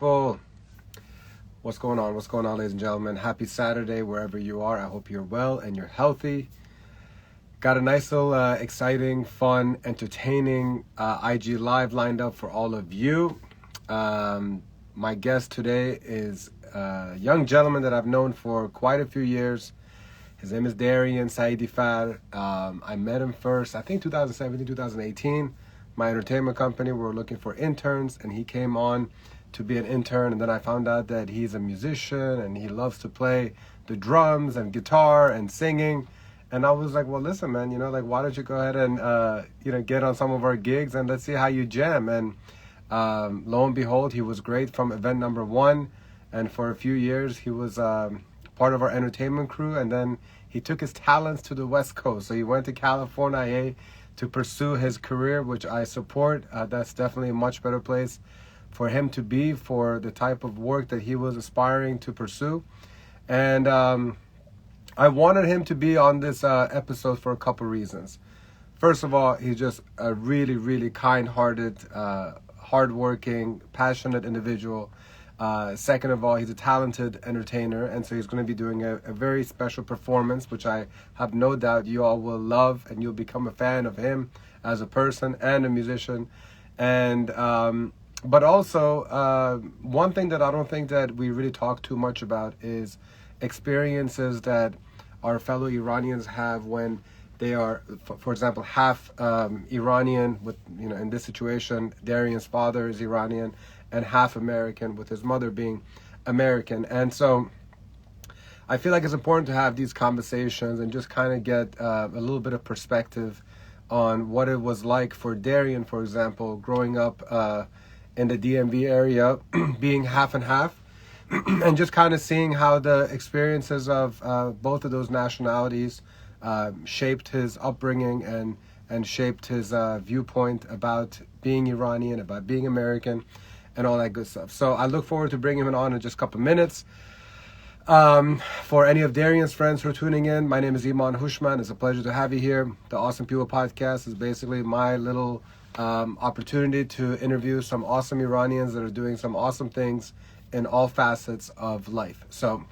Well, what's going on? What's going on, ladies and gentlemen? Happy Saturday, wherever you are. I hope you're well and you're healthy. Got a nice little exciting, fun, entertaining IG Live lined up for all of you. My guest today is a young gentleman that I've known for quite a few years. His name is Darien Saiidifar. I met him first, I think 2017, 2018. My entertainment company, we were looking for interns, and he came on to be an intern. And then I found out that he's a musician and he loves to play the drums and guitar and singing. And I was like, well, listen, man, why don't you go ahead and, get on some of our gigs and let's see how you jam. And lo and behold, he was great from event number one. And for a few years, he was part of our entertainment crew. And then he took his talents to the West Coast. So he went to California to pursue his career, which I support. That's definitely a much better place for him to be for the type of work that he was aspiring to pursue. And I wanted him to be on this episode for a couple reasons. First of all, he's just a really, really kind-hearted, hardworking, passionate individual. Second of all, he's a talented entertainer, and so he's going to be doing a very special performance, which I have no doubt you all will love, and you'll become a fan of him as a person and a musician. And but also, one thing that I don't think that we really talk too much about is experiences that our fellow Iranians have when they are, for example, half Iranian, with, in this situation, Darien's father is Iranian, and half American, with his mother being American. And so I feel like it's important to have these conversations and just kind of get a little bit of perspective on what it was like for Darien, for example, growing up in the DMV area, being half and half, and just kind of seeing how the experiences of both of those nationalities shaped his upbringing and shaped his viewpoint about being Iranian, about being American, and all that good stuff. So I look forward to bringing him on in just a couple minutes. For any of Darien's friends who are tuning in, my name is Iman Hushman. It's a pleasure to have you here. The Awesome People podcast is basically my little opportunity to interview some awesome Iranians that are doing some awesome things in all facets of life. So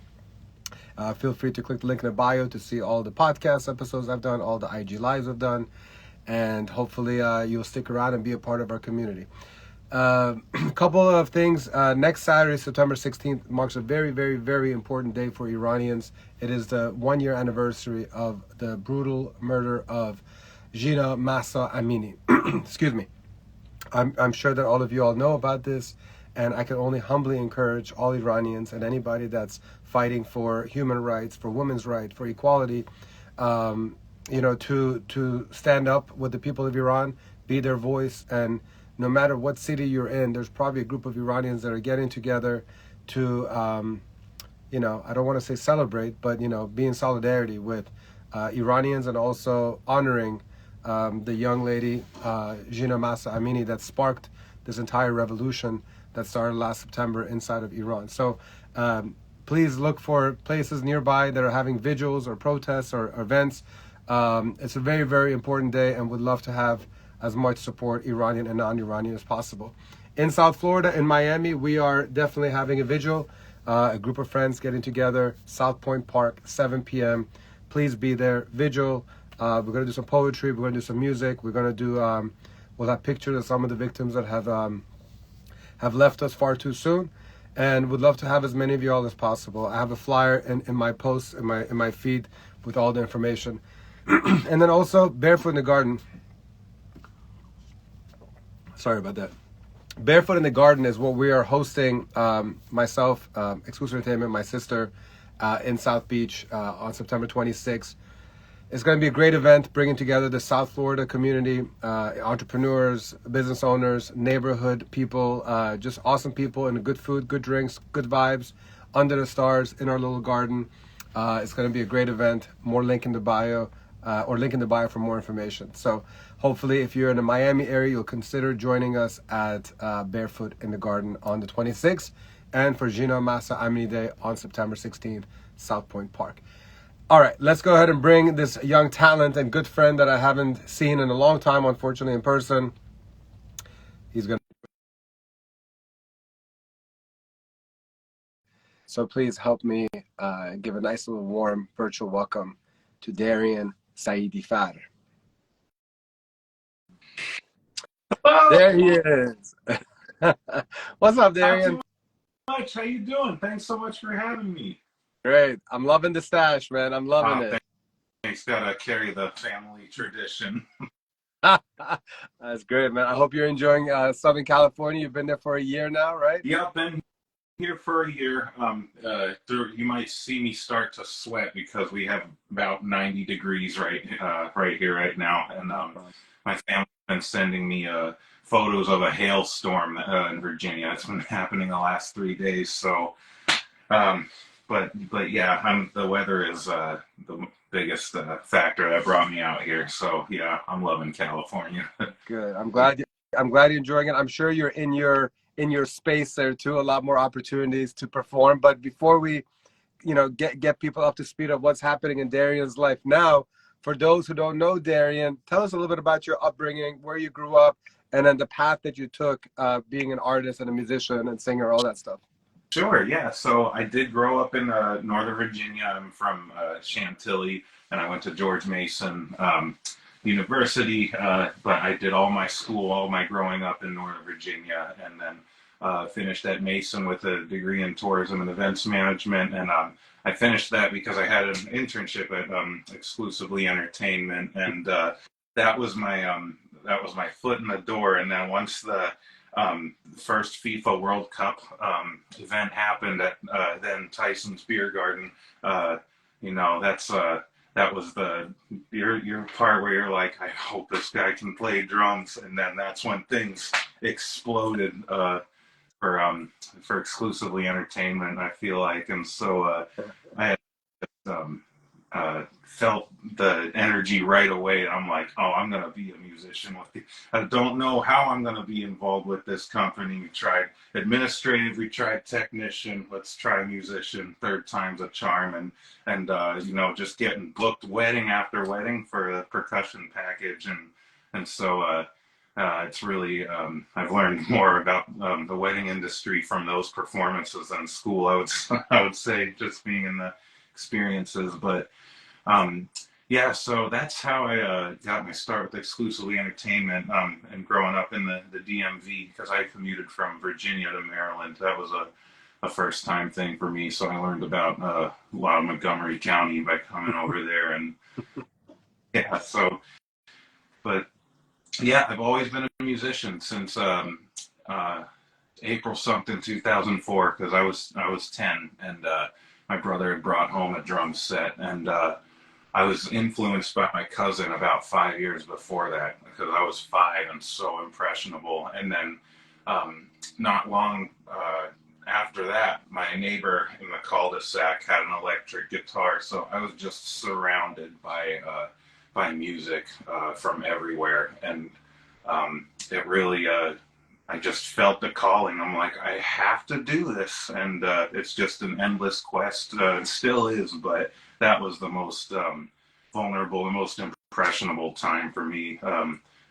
feel free to click the link in the bio to see all the podcast episodes I've done, all the IG lives I've done, and hopefully you'll stick around and be a part of our community. A couple of things. Next Saturday, September 16th, marks a very, very, very important day for Iranians. It is the 1-year anniversary of the brutal murder of Jina Mahsa Amini. Excuse me. I'm sure that all of you all know about this, and I can only humbly encourage all Iranians and anybody that's fighting for human rights, for women's rights, for equality, to stand up with the people of Iran, be their voice. And no matter what city you're in, there's probably a group of Iranians that are getting together to, I don't want to say celebrate, but, be in solidarity with Iranians, and also honoring the young lady, Jina Mahsa Amini, that sparked this entire revolution that started last September inside of Iran. So please look for places nearby that are having vigils or protests or events. It's a very, very important day, and would love to have as much support, Iranian and non-Iranian, as possible. In South Florida, in Miami, we are definitely having a vigil, a group of friends getting together, South Point Park, 7 p.m. Please be there. Vigil. We're going to do some poetry. We're going to do some music. We're going to do, we'll have pictures of some of the victims that have left us far too soon, and would love to have as many of you all as possible. I have a flyer in my posts, in my feed, with all the information. And then also, Barefoot in the Garden. Sorry about that. Barefoot in the Garden is what we are hosting, myself, Exclusive Entertainment, my sister, in South Beach on September 26th. It's going to be a great event, bringing together the South Florida community, entrepreneurs, business owners, neighborhood people, just awesome people, and good food, good drinks, good vibes, under the stars in our little garden. It's going to be a great event. More link in the bio, or link in the bio for more information. So hopefully, if you're in the Miami area, you'll consider joining us at Barefoot in the Garden on the 26th, and for Jina Mahsa Amini Day on September 16th, South Point Park. All right, let's go ahead and bring this young talent and good friend that I haven't seen in a long time, unfortunately, in person. He's going to So please help me give a nice little warm virtual welcome to Darien Saiidifar. Hello. There he is. What's up, Not Darien? too much. How you doing? Thanks so much for having me. Great. I'm loving the stash, man. I'm loving it. Thanks. Gotta carry the family tradition. That's great, man. I hope you're enjoying Southern California. You've been there for a year now, right? Yeah, been here for a year. You might see me start to sweat because we have about 90 degrees right here right now, and No problem. my family's been sending me photos of a hailstorm in Virginia. It's been happening the last 3 days, so. Um, but yeah, the weather is the biggest factor that brought me out here. So yeah, I'm loving California. Good. I'm glad you're enjoying it. I'm sure you're in your space there too. A lot more opportunities to perform. But before we, get people up to speed of what's happening in Darien's life now, for those who don't know Darien, tell us a little bit about your upbringing, where you grew up, and then the path that you took, being an artist and a musician and singer, all that stuff. Sure, yeah. So I did grow up in Northern Virginia. I'm from Chantilly, and I went to George Mason University. But I did all my school, all my growing up in Northern Virginia, and then finished at Mason with a degree in tourism and events management. And I finished that because I had an internship at Exclusively Entertainment, and that was my foot in the door. And then once the first FIFA World Cup event happened at then Tyson's Beer Garden. Uh, that was the your part where you're like, I hope this guy can play drums, and then that's when things exploded for for Exclusively Entertainment. I feel like, and so I had um, felt the energy right away. And I'm like, oh, I'm going to be a musician with you. I don't know how I'm going to be involved with this company. We tried administrative, we tried technician, let's try musician, third time's a charm. And just getting booked wedding after wedding for a percussion package. And so it's really, I've learned more about the wedding industry from those performances than school. I would say, just being in the experiences. But um, yeah, so that's how I got my start with Exclusively Entertainment, and growing up in the DMV, because I commuted from Virginia to Maryland. That was a first time thing for me. So I learned about a lot of Montgomery County by coming over there. And yeah, but yeah, I've always been a musician since uh, April something 2004, because I was 10, and my brother had brought home a drum set, and I was influenced by my cousin about 5 years before that, because I was five and so impressionable. And then not long after that, my neighbor in the cul-de-sac had an electric guitar, so I was just surrounded by music from everywhere. And it really I just felt the calling. I'm like, I have to do this, and it's just an endless quest. It still is, but that was the most vulnerable, the most impressionable time for me,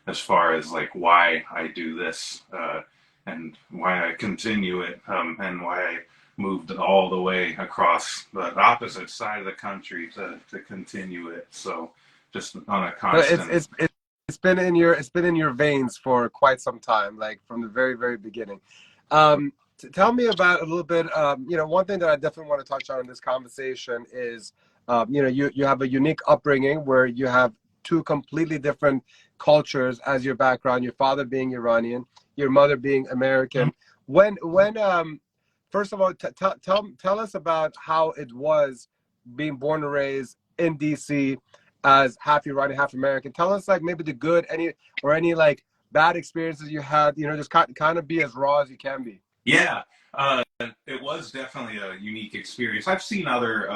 as far as like why I do this, and why I continue it, and why I moved all the way across the opposite side of the country to continue it. So just on a But constant. it's been in your veins for quite some time, like from the very, very beginning. Tell me about a little bit. One thing that I definitely want to touch on in this conversation is, you have a unique upbringing where you have two completely different cultures as your background. Your father being Iranian, your mother being American. When first of all, tell us about how it was being born and raised in DC as half Iranian, half American. Tell us, like, maybe the good, any like bad experiences you had. Just kind of be as raw as you can be. Yeah, it was definitely a unique experience. I've seen other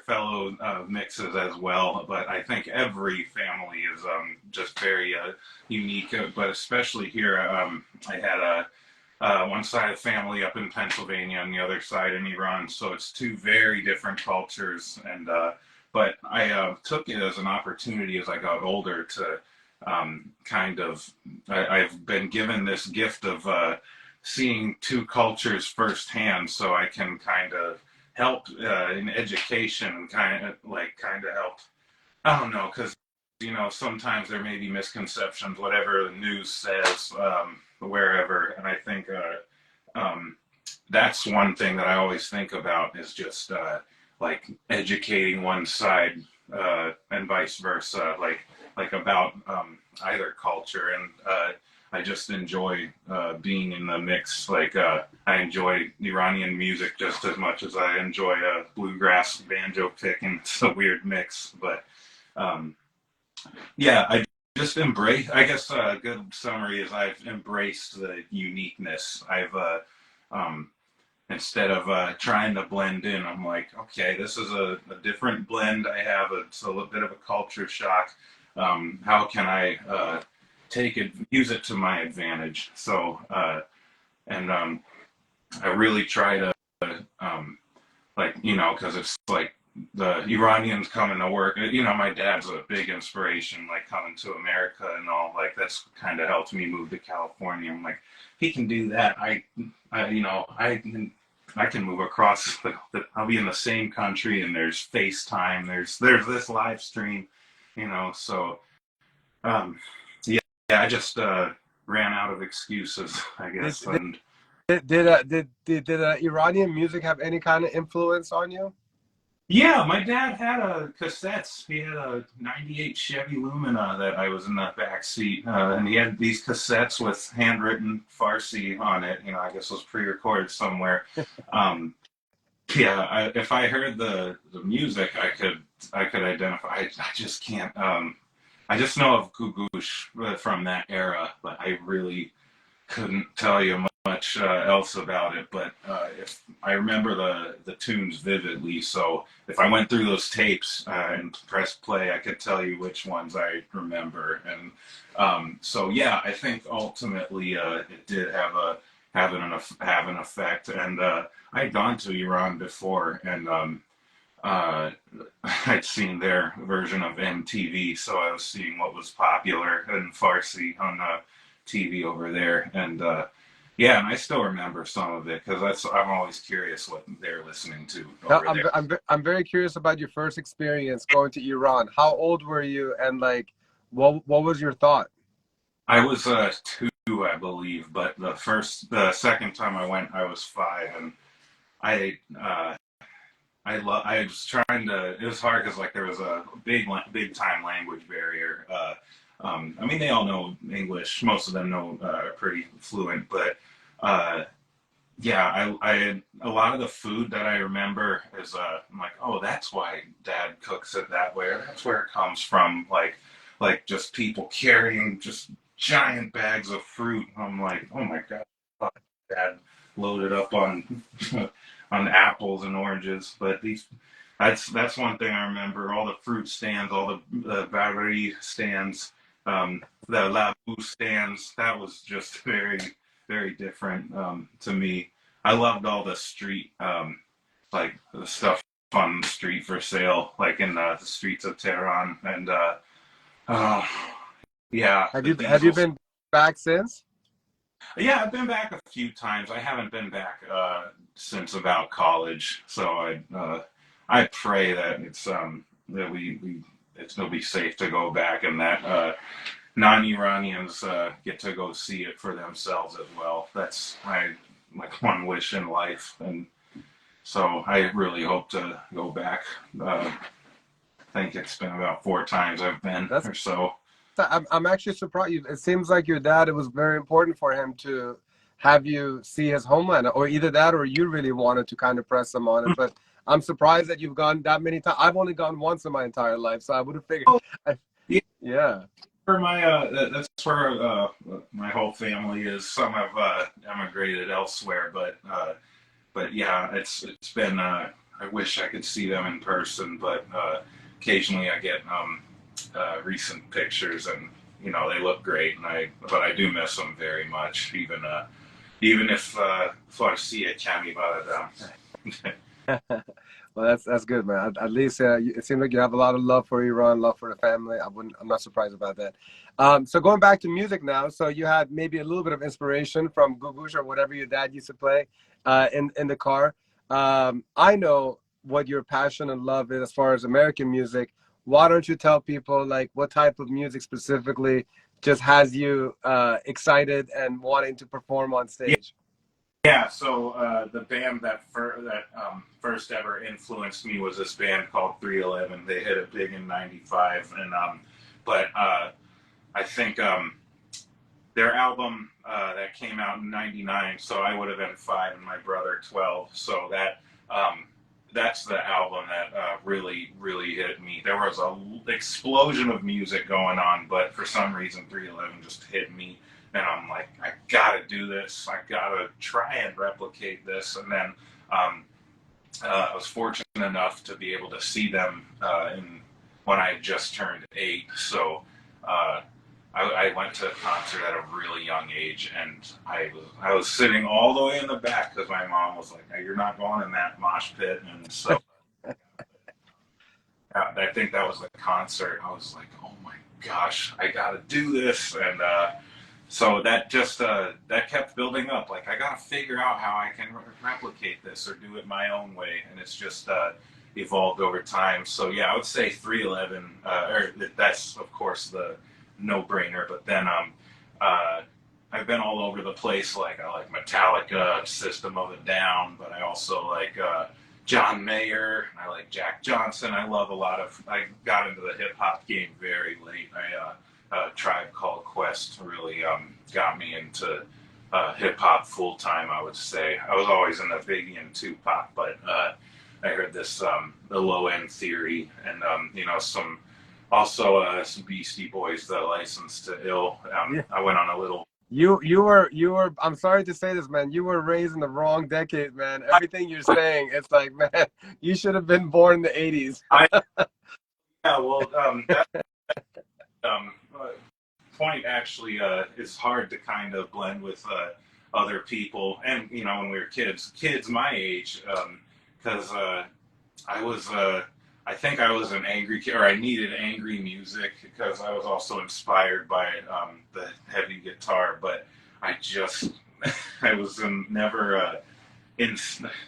fellow mixes as well, but I think every family is just very unique. But especially here, I had one side of the family up in Pennsylvania and the other side in Iran, so it's two very different cultures. And but I took it as an opportunity as I got older to kind of. I've been given this gift of seeing two cultures firsthand, so I can kind of help in education and kind of help. I don't know, because sometimes there may be misconceptions, whatever the news says, wherever, and I think that's one thing that I always think about is just like educating one side and vice versa, like about either culture. And I just enjoy being in the mix. Like I enjoy Iranian music just as much as I enjoy bluegrass banjo picking. It's a weird mix, but um, yeah, I just embrace. I guess a good summary is I've embraced the uniqueness. I've um, instead of trying to blend in, I'm like, okay, this is a different blend. I have it's a little bit of a culture shock. How can I take it, use it to my advantage? So, and I really try to, like, because it's like the Iranians coming to work. My dad's a big inspiration, like coming to America and all. Like that's kind of helped me move to California. I'm like, he can do that. I can move across. I'll be in the same country, and there's FaceTime. There's this live stream, So um, yeah, I just ran out of excuses, I Did guess. And did Iranian music have any kind of influence on you? yeah, my dad had a cassettes. He had a '98 Chevy Lumina that I was in the back seat, and he had these cassettes with handwritten Farsi on it. I guess it was pre-recorded somewhere. Um, yeah, if I heard the music, I could identify. I just can't. I just know of Gugush from that era, but I really couldn't tell you much else about it. But if I remember the tunes vividly, so if I went through those tapes and pressed play, I could tell you which ones I remember. And so yeah, I think ultimately it did have an effect. And I had gone to Iran before, and uh, I'd seen their version of MTV, so I was seeing what was popular in Farsi on TV over there, and yeah, and I still remember some of it because I'm always curious what they're listening to Now, over there. I'm very curious about your first experience going to Iran. How old were you, and like, what was your thought? I was two, I believe, but the second time I went, I was five, and I I was trying to. It was hard because like there was a big time language barrier. I mean, they all know English. Most of them know are pretty fluent, but uh, yeah, I a lot of the food that I remember is I'm like, oh, that's why Dad cooks it that way. Or that's where it comes from. Like just people carrying just giant bags of fruit. I'm like, oh my God, Dad loaded up on on apples and oranges. But that's one thing I remember. All the fruit stands, all the Bari stands, the Labu stands. That was just very different to me. I loved all the street, like the stuff on the street for sale, like in the streets of Tehran, and uh, yeah, Have the you diesel. been back since? Yeah, I've been back a few times. I haven't been back since about college, so I pray that that it'll be safe to go back, and that non-Iranians get to go see it for themselves as well. That's my like one wish in life, and so I really hope to go back. I think it's been about four times I've been That's or so. I'm actually surprised. It seems like your dad. It was very important for him to have you see his homeland, or either that, or you really wanted to kind of press him on it. But I'm surprised that you've gone that many times. I've only gone once in my entire life, so I would have figured. Oh, I, yeah. yeah. For my that's where my whole family is. Some have emigrated elsewhere, but yeah, it's been. I wish I could see them in person, but occasionally I get recent pictures, and they look great, and but I do miss them very much. Even if Farsi kami baladam. Well, that's good, man. At least it seems like you have a lot of love for Iran, love for the family. I'm not surprised about that. So going back to music now, so you had maybe a little bit of inspiration from Gugush or whatever your dad used to play in the car. I know what your passion and love is as far as American music. Why don't you tell people like what type of music specifically just has you excited and wanting to perform on Yeah. stage? Yeah, so the band that first ever influenced me was this band called 311. They hit it big in '95, and but I think their album that came out in '99. So I would have been 5 and my brother 12. So that's the album that really hit me. There was a explosion of music going on, but for some reason 311 just hit me, and I'm like, I gotta do this. I gotta try and replicate this. And then I was fortunate enough to be able to see them when I had just turned 8. So uh, I went to a concert at a really young age, and I was sitting all the way in the back because my mom was like, "You're not going in that mosh pit." And so I think that was the concert. I was like, "Oh my gosh, I got to do this!" And so that just that kept building up. Like, I got to figure out how I can replicate this or do it my own way, and it's just evolved over time. So yeah, I would say 311. Or that's of course the no-brainer. But then I've been all over the place. Like, I like Metallica, System of a Down, but I also like John Mayer. I like Jack Johnson. I love a lot of. I got into the hip hop game very late. Tribe Called Quest really got me into hip hop full time. I would say I was always in the Biggie and Tupac, but I heard this the Low End Theory, and some some Beastie Boys, the License to Ill. Yeah. I went on a little. You were. I'm sorry to say this, man. You were raised in the wrong decade, man. Everything you're saying, it's like, man, you should have been born in the '80s. Yeah, well, that point actually is hard to kind of blend with other people, and when we were kids my age, because I was I think I was an angry kid, or I needed angry music because I was also inspired by the heavy guitar, but I just I was never in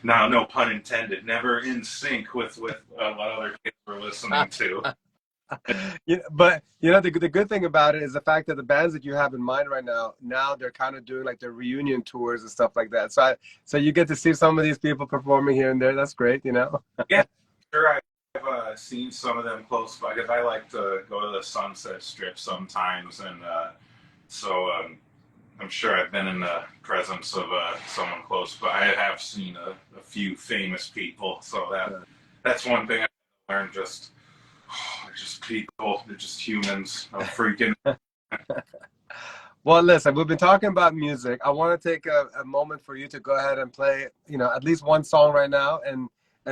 no pun intended, never in sync with what other kids were listening to. Yeah, but the good thing about it is the fact that the bands that you have in mind right now they're kind of doing like their reunion tours and stuff like that. So you get to see some of these people performing here and there. That's great. Yeah, sure. I've seen some of them close by because I like to go to the Sunset Strip sometimes, and so I'm sure I've been in the presence of someone close, but I have seen a few famous people. So that's one thing I learned. They're just people. They're just humans. I'm freaking. Well, listen, we've been talking about music. I want to take a moment for you to go ahead and play, at least one song right now, and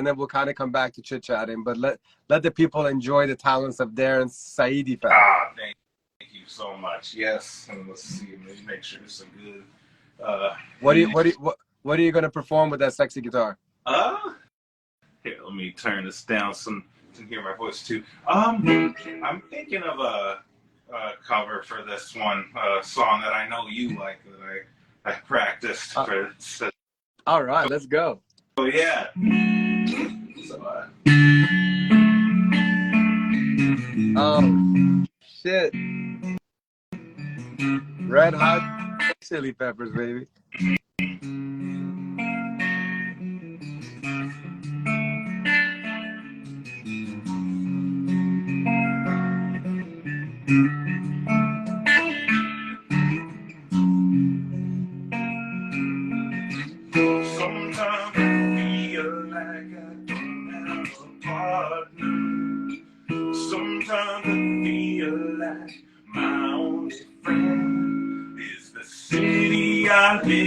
then we'll kind of come back to chit-chatting. But let the people enjoy the talents of Darien Saiidifar. Thank you so much. Yes, and let's see. Maybe make sure it's a good. What are you going to perform with that sexy guitar? Here, let me turn this down so you can hear my voice too. I'm thinking of a cover for this one, song that I know you like, that I practiced for. All right, let's go. Oh yeah. So, oh shit! Red Hot Chili Peppers, baby. Sometimes I feel like I don't have a partner. Sometimes I feel like my only friend is the city I live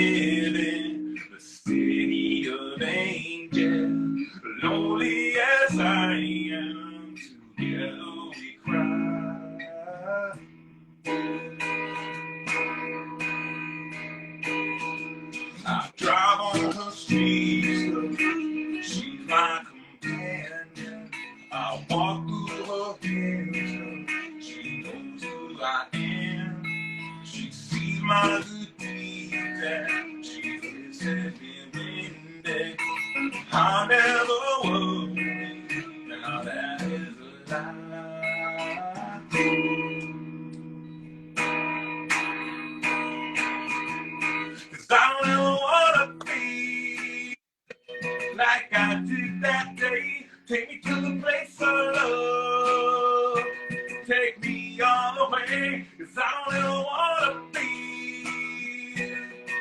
like I did that day. Take me to the place of love. Take me all the way, 'cause I don't ever wanna be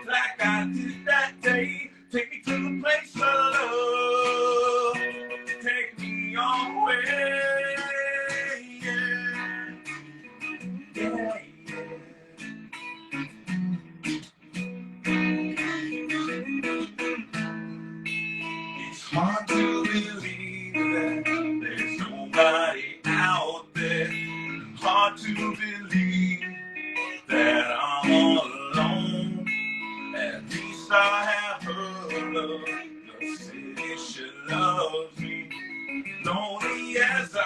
like I did that day. Take me to the place of love. Take me all the way. Yeah, yeah. It's hard to believe that there's nobody out there. Hard to believe that I'm all alone. At least I have her love. The city she loves me. Lonely as I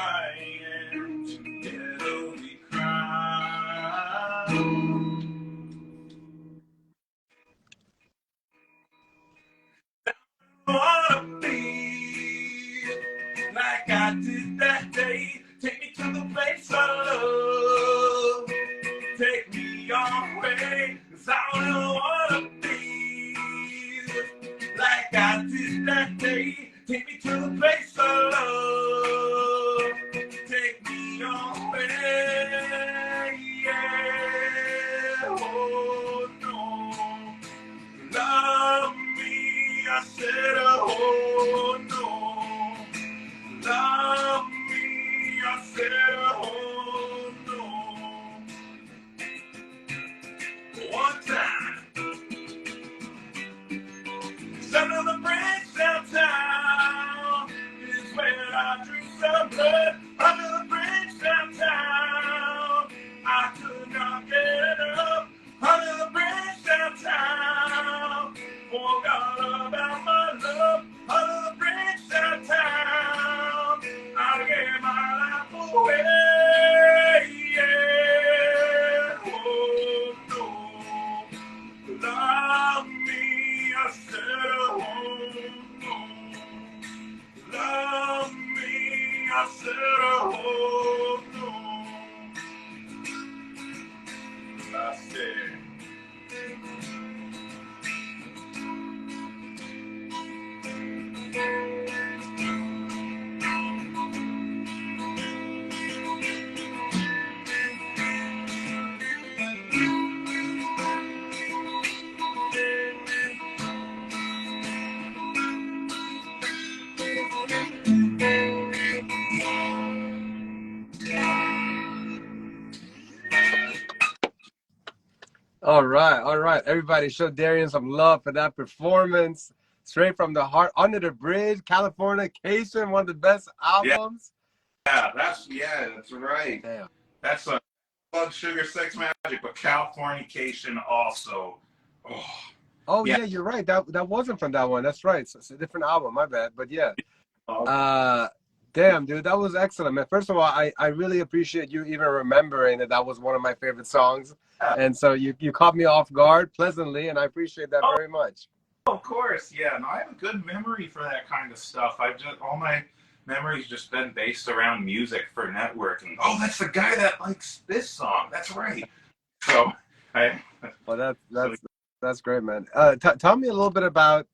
am, together we cry. I wanna be like I did that day. Take me to the place of love. Take me all the way, 'cause I don't ever wanna be like I did that day. Take me to the place of love. Take me all the way. Yeah. Oh no. Love me, I said, oh no. Love me, I said, oh no. One time, under the bridge downtown is where I drew some blood. Under the bridge downtown, I could not get up. Under the bridge downtown, forgot about my love. Under the bridge downtown, I gave my life away. Yeah. Oh no, love me, I said, oh no. Love me, I said, oh no. I said. All right, all right. Everybody show Darien some love for that performance. Straight from the heart, Under the Bridge, Californication, one of the best albums. Yeah, that's right. Damn. That's a Blood Sugar Sex Magic, but Californication also. Oh, Oh yeah, you're right. That wasn't from that one. That's right. It's a different album. My bad. But yeah. Damn, dude, that was excellent, man. First of all, I really appreciate you even remembering that was one of my favorite songs. Yeah. And so you caught me off guard pleasantly, and I appreciate that very much. Of course, yeah. No, I have a good memory for that kind of stuff. All my memories just been based around music for networking. Oh, that's the guy that likes this song. That's right. So Well, that's great, man. Tell me a little bit about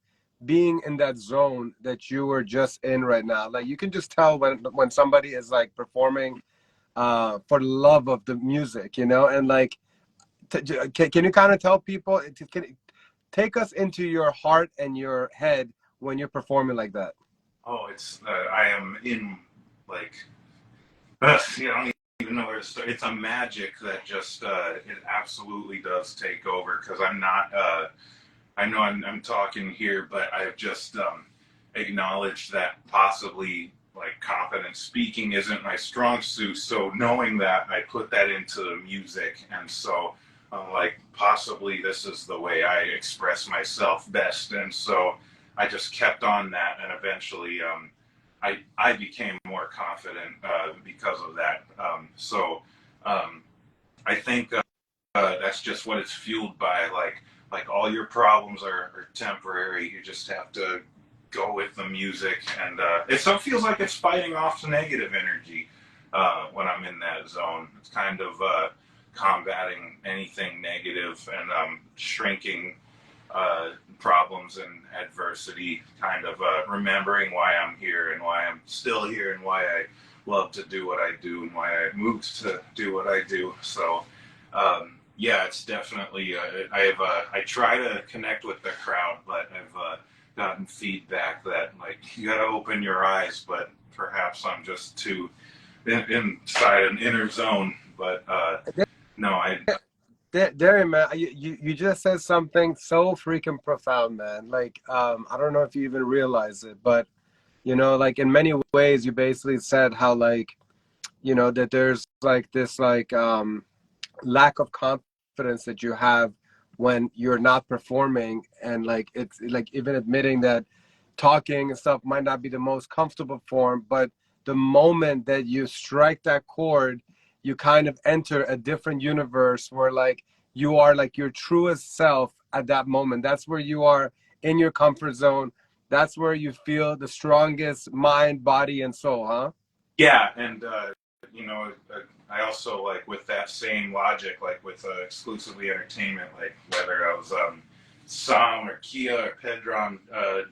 being in that zone that you were just in right now. Like, you can just tell when somebody is like performing for the love of the music, you know. And like, can you kind of tell people, take us into your heart and your head when you're performing like that? Oh, it's I am in like you know, I don't even know where to start. It's a magic that just it absolutely does take over, because I'm not I know I'm talking here, but I've just acknowledged that possibly like confident speaking isn't my strong suit. So knowing that, I put that into the music, and so like possibly this is the way I express myself best. And so I just kept on that, and eventually I became more confident because of that. I think that's just what it's fueled by. Like all your problems are temporary. You just have to go with the music, and it so feels like it's fighting off the negative energy when I'm in that zone. It's kind of combating anything negative and shrinking problems and adversity, kind of remembering why I'm here and why I'm still here and why I love to do what I do and why I moved to do what I do. So, yeah, it's definitely, I try to connect with the crowd, but I've gotten feedback that, like, you got to open your eyes, but perhaps I'm just too inside an inner zone. But no, Darien, man, you just said something so freaking profound, man. Like, I don't know if you even realize it, but you know, like in many ways, you basically said how, like, you know, that there's like this like lack of confidence that you have when you're not performing, and like it's like even admitting that talking and stuff might not be the most comfortable form, but the moment that you strike that chord, you kind of enter a different universe where like you are like your truest self at that moment. That's where you are in your comfort zone. That's where you feel the strongest mind, body, and soul, huh? yeah, and you know, I also, like, with that same logic, like with exclusively entertainment, like whether I was Sam or Kia or Pedron,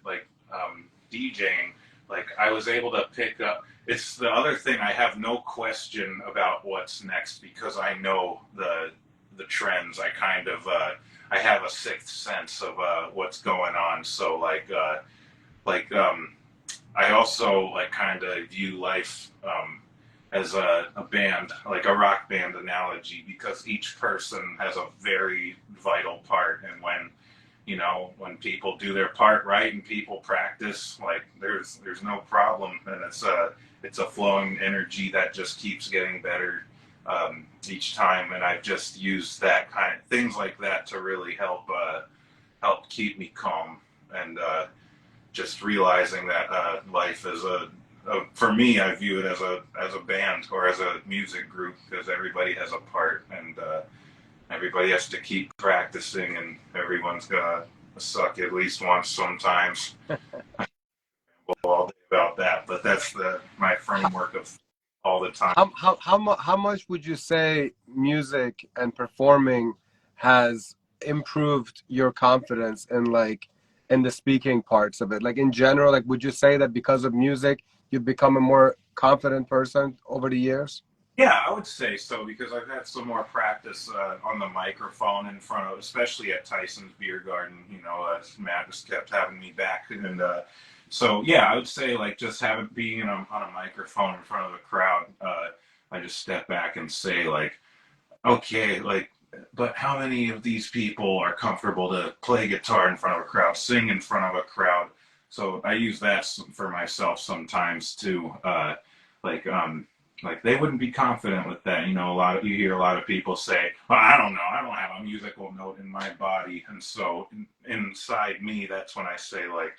like DJing, like I was able to pick up. It's the other thing. I have no question about what's next because I know the trends. I kind of I have a sixth sense of what's going on. So like I also like kind of view life as a band, like a rock band analogy, because each person has a very vital part. And when, you know, when people do their part right and people practice, like there's no problem, and it's a flowing energy that just keeps getting better each time. And I've just used that kind of things like that to really help keep me calm and just realizing that life is for me, I view it as a band or as a music group, because everybody has a part, and everybody has to keep practicing, and everyone's gonna suck at least once sometimes. We'll all day about that, but that's my framework of all the time. How much would you say music and performing has improved your confidence in like in the speaking parts of it? Like in general, like would you say that because of music you've become a more confident person over the years? Yeah, I would say so, because I've had some more practice on the microphone in front of, especially at Tyson's Beer Garden. You know, Matt just kept having me back, and so yeah, I would say like just having being on a microphone in front of a crowd. I just step back and say like, okay, like, but how many of these people are comfortable to play guitar in front of a crowd, sing in front of a crowd? So I use that for myself sometimes too. Like like they wouldn't be confident with that. You know, you hear a lot of people say, "Well, I don't know, I don't have a musical note in my body," and so inside me, that's when I say like,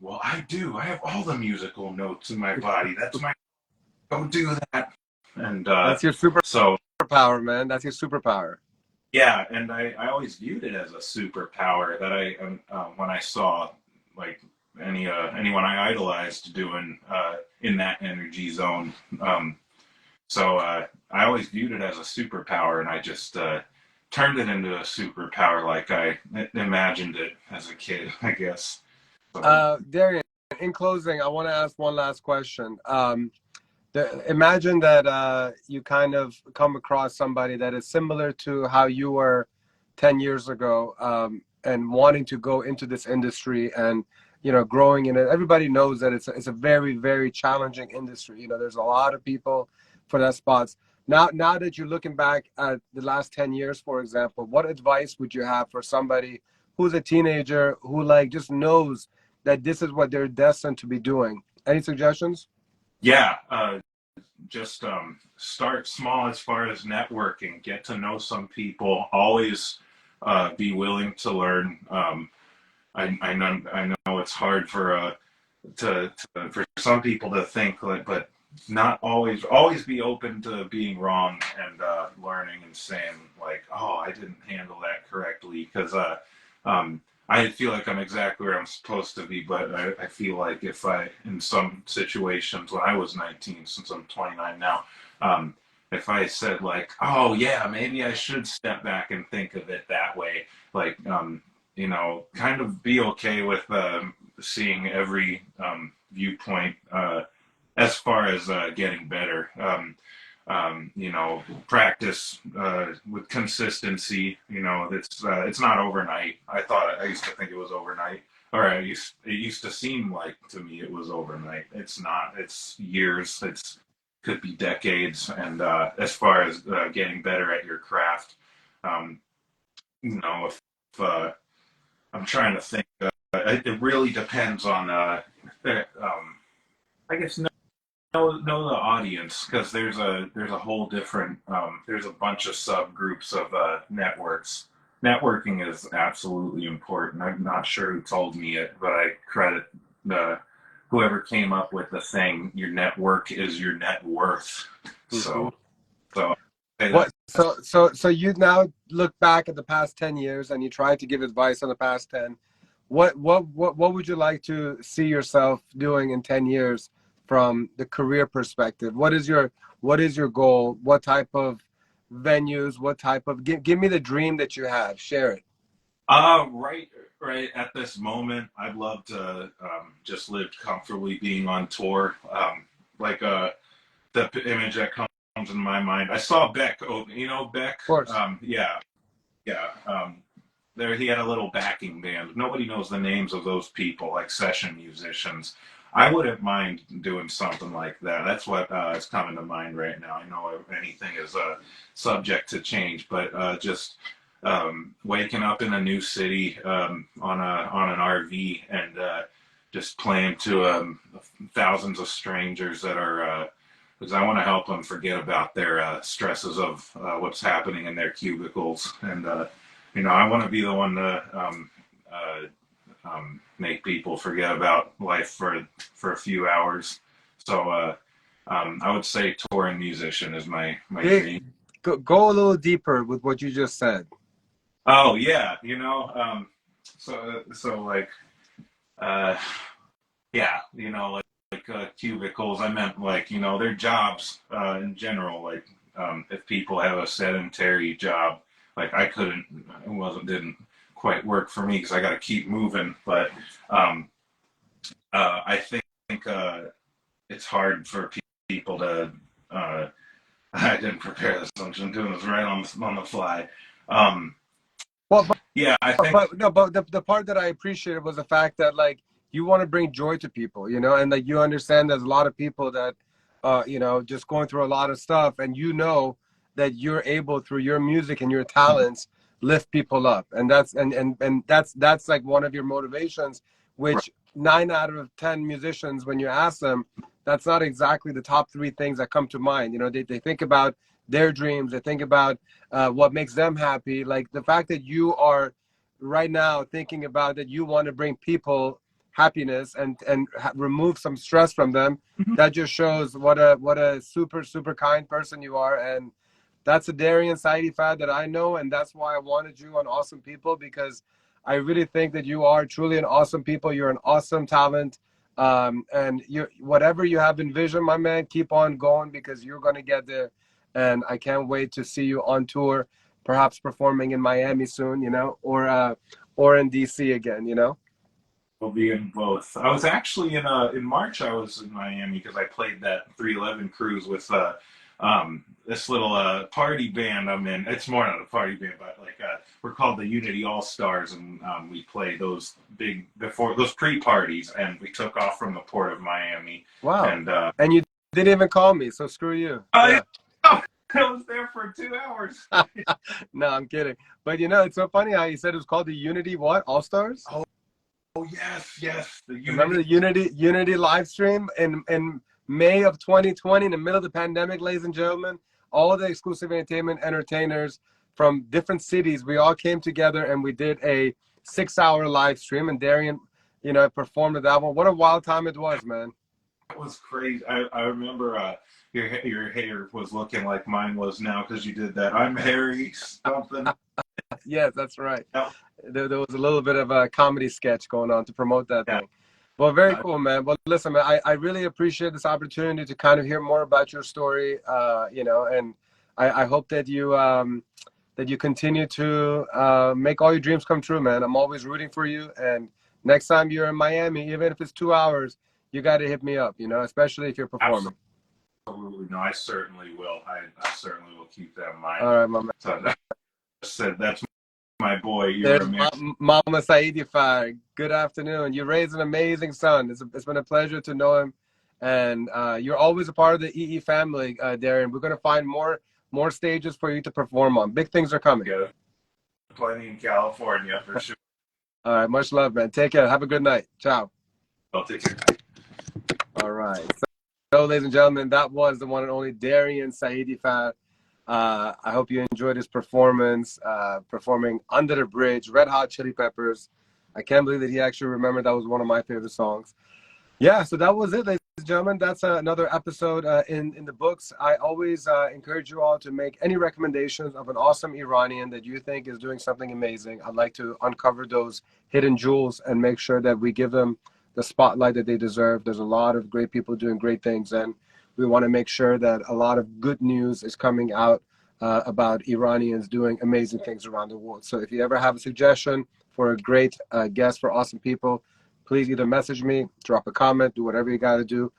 well, I do. I have all the musical notes in my body. That's my go do that. And That's your so superpower, man. That's your superpower. yeah, and I always viewed it as a superpower that when I saw like anyone I idolized doing in that energy zone. So I always viewed it as a superpower, and I just turned it into a superpower like I imagined it as a kid, I guess. So, Darian, in closing, I want to ask one last question. Imagine that you kind of come across somebody that is similar to how you were 10 years ago, and wanting to go into this industry and, you know, growing in it. Everybody knows that it's a very, very challenging industry. You know, there's a lot of people for that spots. Now that you're looking back at the last 10 years, for example, what advice would you have for somebody who's a teenager who like just knows that this is what they're destined to be doing? Any suggestions? yeah, just start small as far as networking. Get to know some people. Always be willing to learn. I know it's hard for some people to think like, but not always. Always be open to being wrong and learning and saying like, oh, I didn't handle that correctly, because I feel like I'm exactly where I'm supposed to be, but I feel like if in some situations when I was 19, since I'm 29 now, if I said like, oh yeah, maybe I should step back and think of it that way, like kind of be okay with seeing every viewpoint as far as getting better. Practice with consistency. It's not overnight. I used to think it was overnight, or it used to seem like to me it was overnight. It's not. It's years. It's could be decades. And as far as getting better at your craft, um, if I'm trying to think, it really depends on I guess know the audience, because there's a whole different there's a bunch of subgroups of networks. Networking is absolutely important. I'm not sure who told me it, but I credit the whoever came up with the thing. Your network is your net worth. Mm-hmm. So What so you now look back at the past 10 years and you try to give advice on the past 10. What would you like to see yourself doing in 10 years from the career perspective? What is your goal? What type of venues? What type of give me the dream that you have. Share it. Right at this moment, I'd love to just live comfortably being on tour. Like the image that comes in my mind. I saw Beck. Oh, Beck. Of course. Yeah. There he had a little backing band. Nobody knows the names of those people, like session musicians. I wouldn't mind doing something like that. That's what is coming to mind right now. I know anything is subject to change, but just waking up in a new city on an RV and just playing to thousands of strangers that are because I want to help them forget about their stresses of what's happening in their cubicles, and I want to be the one to make people forget about life for a few hours. So I would say touring musician is my dream. Go a little deeper with what you just said. Oh yeah, so like yeah, cubicles. I meant like their jobs in general. Like if people have a sedentary job, like I couldn't, didn't quite work for me because I got to keep moving. But I think it's hard for people to. I didn't prepare this. I'm just doing this right on the fly. Well, yeah, I think. But the part that I appreciated was the fact that like you want to bring joy to people, and like you understand there's a lot of people that, just going through a lot of stuff, and that you're able through your music and your talents lift people up, and that's like one of your motivations, which 9 out of 10 musicians, when you ask them, that's not exactly the top 3 things that come to mind. They think about their dreams, they think about what makes them happy. Like the fact that you are right now thinking about that you want to bring people happiness and remove some stress from them, that just shows what a super kind person you are. And that's a Darien Saiidifar that I know, and that's why I wanted you on Awesome People, because I really think that you are truly an awesome people. You're an awesome talent, and whatever you have envisioned, my man, keep on going, because you're going to get there. And I can't wait to see you on tour, perhaps performing in Miami soon, or in DC again, We'll be in both. I was actually in March. I was in Miami because I played that 311 cruise with this little party band I'm in. It's more not a party band, but like we're called the Unity All Stars, and we play those those pre-parties, and we took off from the port of Miami. Wow! And you didn't even call me, so screw you. Yeah. I was there for 2 hours. No, I'm kidding. But it's so funny how you said it was called the Unity what? All Stars? Oh yes. Remember the Unity live stream in May of 2020, in the middle of the pandemic, ladies and gentlemen. All of the exclusive entertainers from different cities, we all came together and we did a 6-hour live stream, and Darien, performed at that one. What a wild time it was, man. It was crazy. I remember your hair was looking like mine was now because you did that I'm Harry something. Yes, that's right. Yeah. There was a little bit of a comedy sketch going on to promote that thing. Well, very cool, man. Well, listen, man, I really appreciate this opportunity to kind of hear more about your story, and I hope that that you continue to make all your dreams come true, man. I'm always rooting for you. And next time you're in Miami, even if it's 2 hours, you got to hit me up, especially if you're performing. Absolutely. No, I certainly will. I certainly will keep that in mind. All right, my man. So that said, that's my boy. There's Mama Saiidifar. Good afternoon. You raised an amazing son. It's been a pleasure to know him. And you're always a part of the EE family, Darien. We're going to find more stages for you to perform on. Big things are coming. Yeah. Plenty in California, for sure. All right. Much love, man. Take care. Have a good night. Ciao. I'll take care. All right. So, ladies and gentlemen, that was the one and only Darien Saiidifar. I hope you enjoyed his performance, performing Under the Bridge, Red Hot Chili Peppers. I can't believe that he actually remembered that was one of my favorite songs. Yeah, so that was it, ladies and gentlemen. That's another episode in the books. I always encourage you all to make any recommendations of an awesome Iranian that you think is doing something amazing. I'd like to uncover those hidden jewels and make sure that we give them the spotlight that they deserve. There's a lot of great people doing great things, and we want to make sure that a lot of good news is coming out about Iranians doing amazing things around the world. So if you ever have a suggestion for a great guest for awesome people, please either message me, drop a comment, do whatever you got to do.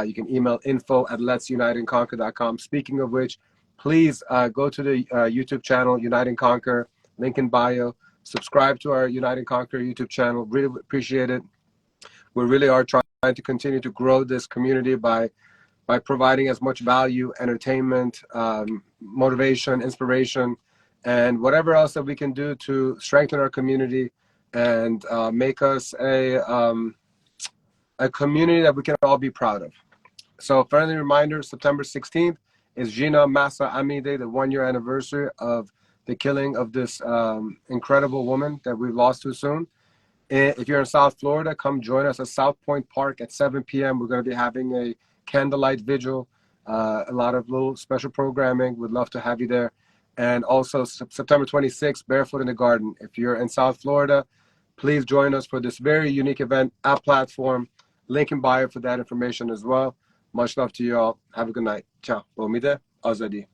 You can email info@letsuniteandconquer.com. Speaking of which, please go to the YouTube channel, Unite and Conquer, link in bio. Subscribe to our Unite and Conquer YouTube channel. Really appreciate it. We really are trying to continue to grow this community by providing as much value, entertainment, motivation, inspiration, and whatever else that we can do to strengthen our community and make us a community that we can all be proud of. So friendly reminder, September 16th is Gina Masa Amide, the 1-year anniversary of the killing of this incredible woman that we've lost too soon. If you're in South Florida, come join us at South Point Park at 7 p.m. We're going to be having a candlelight vigil, a lot of little special programming. We'd love to have you there. And also September 26th, Barefoot in the Garden. If you're in South Florida, please join us for this very unique event at Platform. Link in bio for that information as well. Much love to you all. Have a good night. Ciao. Bomide Azadi.